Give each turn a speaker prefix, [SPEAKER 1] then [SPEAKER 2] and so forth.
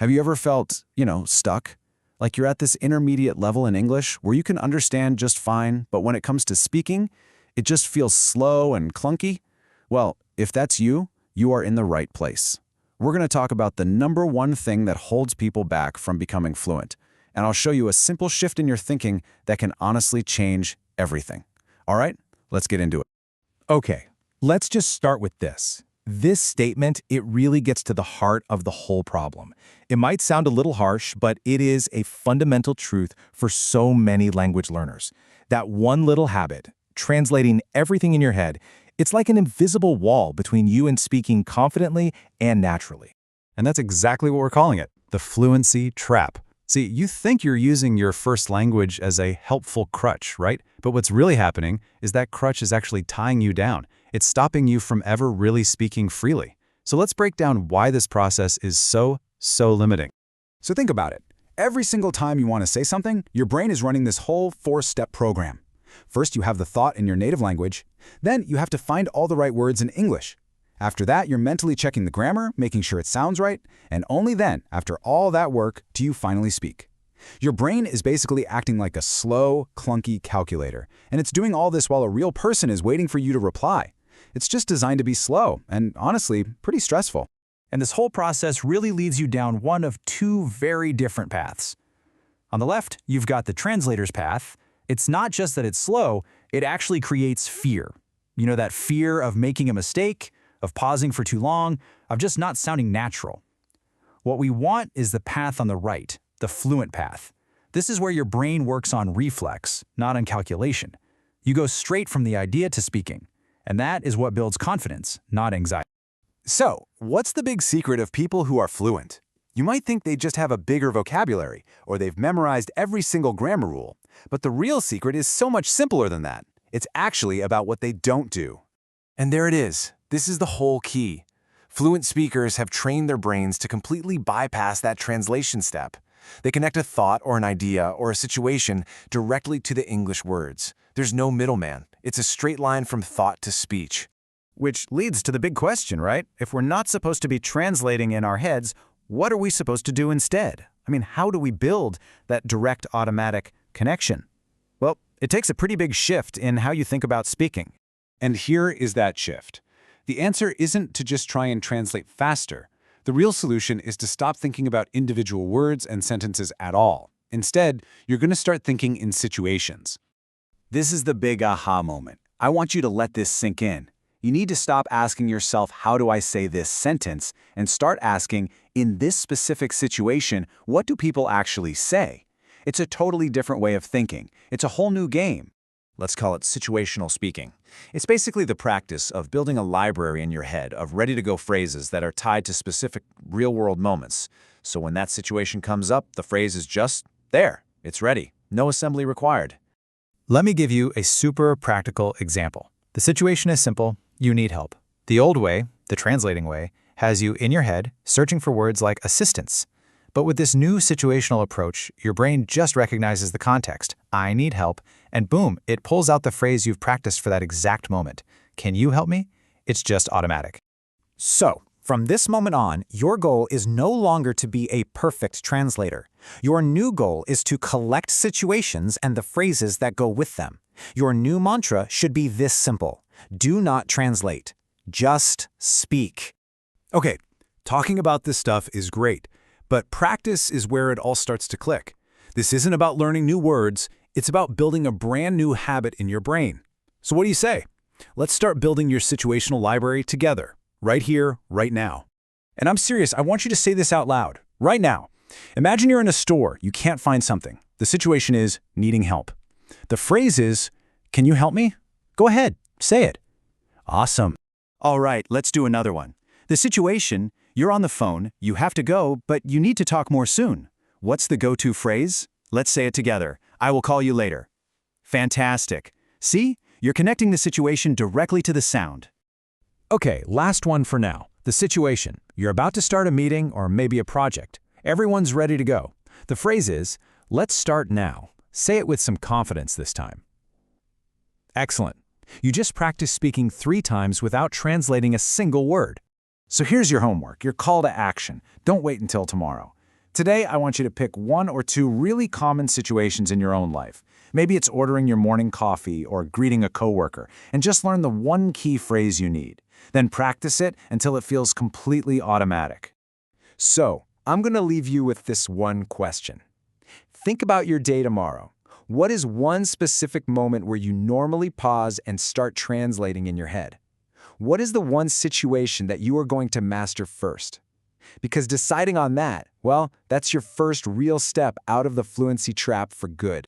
[SPEAKER 1] Have you ever felt, stuck? Like you're at this intermediate level in English where you can understand just fine, but when it comes to speaking, it just feels slow and clunky? Well, if that's you, you are in the right place. We're going to talk about the number one thing that holds people back from becoming fluent, and I'll show you a simple shift in your thinking that can honestly change everything. All right, let's get into it.
[SPEAKER 2] Okay, let's just start with this. This statement, it really gets to the heart of the whole problem. It might sound a little harsh, but it is a fundamental truth for so many language learners. That one little habit, translating everything in your head, it's like an invisible wall between you and speaking confidently and naturally.
[SPEAKER 3] And that's exactly what we're calling it, the fluency trap. See, you think you're using your first language as a helpful crutch, right? But what's really happening is that crutch is actually tying you down. It's stopping you from ever really speaking freely. So let's break down why this process is so limiting.
[SPEAKER 4] So think about it. Every single time you want to say something, your brain is running this whole four-step program. First, you have the thought in your native language. Then you have to find all the right words in English. After that, you're mentally checking the grammar, making sure it sounds right, and only then, after all that work, do you finally speak. Your brain is basically acting like a slow, clunky calculator, and it's doing all this while a real person is waiting for you to reply. It's just designed to be slow and, honestly, pretty stressful.
[SPEAKER 5] And this whole process really leads you down one of two very different paths. On the left, you've got the translator's path. It's not just that it's slow, it actually creates fear. You know, that fear of making a mistake, of pausing for too long, of just not sounding natural. What we want is the path on the right, the fluent path. This is where your brain works on reflex, not on calculation. You go straight from the idea to speaking, and that is what builds confidence, not anxiety.
[SPEAKER 6] So, what's the big secret of people who are fluent? You might think they just have a bigger vocabulary, or they've memorized every single grammar rule. But the real secret is so much simpler than that. It's actually about what they don't do. And there it is. This is the whole key. Fluent speakers have trained their brains to completely bypass that translation step. They connect a thought or an idea or a situation directly to the English words. There's no middleman. It's a straight line from thought to speech.
[SPEAKER 1] Which leads to the big question, right? If we're not supposed to be translating in our heads, what are we supposed to do instead? I mean, how do we build that direct automatic connection? Well, it takes a pretty big shift in how you think about speaking.
[SPEAKER 3] And here is that shift. The answer isn't to just try and translate faster. The real solution is to stop thinking about individual words and sentences at all. Instead, you're going to start thinking in situations.
[SPEAKER 1] This is the big aha moment. I want you to let this sink in. You need to stop asking yourself, how do I say this sentence, and start asking, in this specific situation, what do people actually say? It's a totally different way of thinking. It's a whole new game.
[SPEAKER 7] Let's call it situational speaking. It's basically the practice of building a library in your head of ready-to-go phrases that are tied to specific real-world moments. So when that situation comes up, the phrase is just there. It's ready. No assembly required.
[SPEAKER 5] Let me give you a super practical example. The situation is simple. You need help. The old way, the translating way, has you in your head searching for words like assistance. But with this new situational approach, your brain just recognizes the context, I need help, and boom, it pulls out the phrase you've practiced for that exact moment. Can you help me? It's just automatic.
[SPEAKER 8] So, from this moment on, your goal is no longer to be a perfect translator. Your new goal is to collect situations and the phrases that go with them. Your new mantra should be this simple. Do not translate. Just speak.
[SPEAKER 4] Okay, talking about this stuff is great, but practice is where it all starts to click. This isn't about learning new words, it's about building a brand new habit in your brain. So what do you say? Let's start building your situational library together, right here, right now. And I'm serious, I want you to say this out loud, right now. Imagine you're in a store, you can't find something. The situation is needing help. The phrase is, can you help me? Go ahead, say it. Awesome. All right, let's do another one. The situation, you're on the phone, you have to go, but you need to talk more soon. What's the go-to phrase? Let's say it together. I will call you later. Fantastic. See? You're connecting the situation directly to the sound.
[SPEAKER 2] Okay, last one for now. The situation. You're about to start a meeting or maybe a project. Everyone's ready to go. The phrase is, let's start now. Say it with some confidence this time. Excellent. You just practiced speaking 3 times without translating a single word.
[SPEAKER 1] So here's your homework, your call to action. Don't wait until tomorrow. Today, I want you to pick one or two really common situations in your own life. Maybe it's ordering your morning coffee or greeting a coworker, and just learn the one key phrase you need. Then practice it until it feels completely automatic.
[SPEAKER 6] So, I'm going to leave you with this one question. Think about your day tomorrow. What is one specific moment where you normally pause and start translating in your head? What is the one situation that you are going to master first? Because deciding on that, well, that's your first real step out of the fluency trap for good.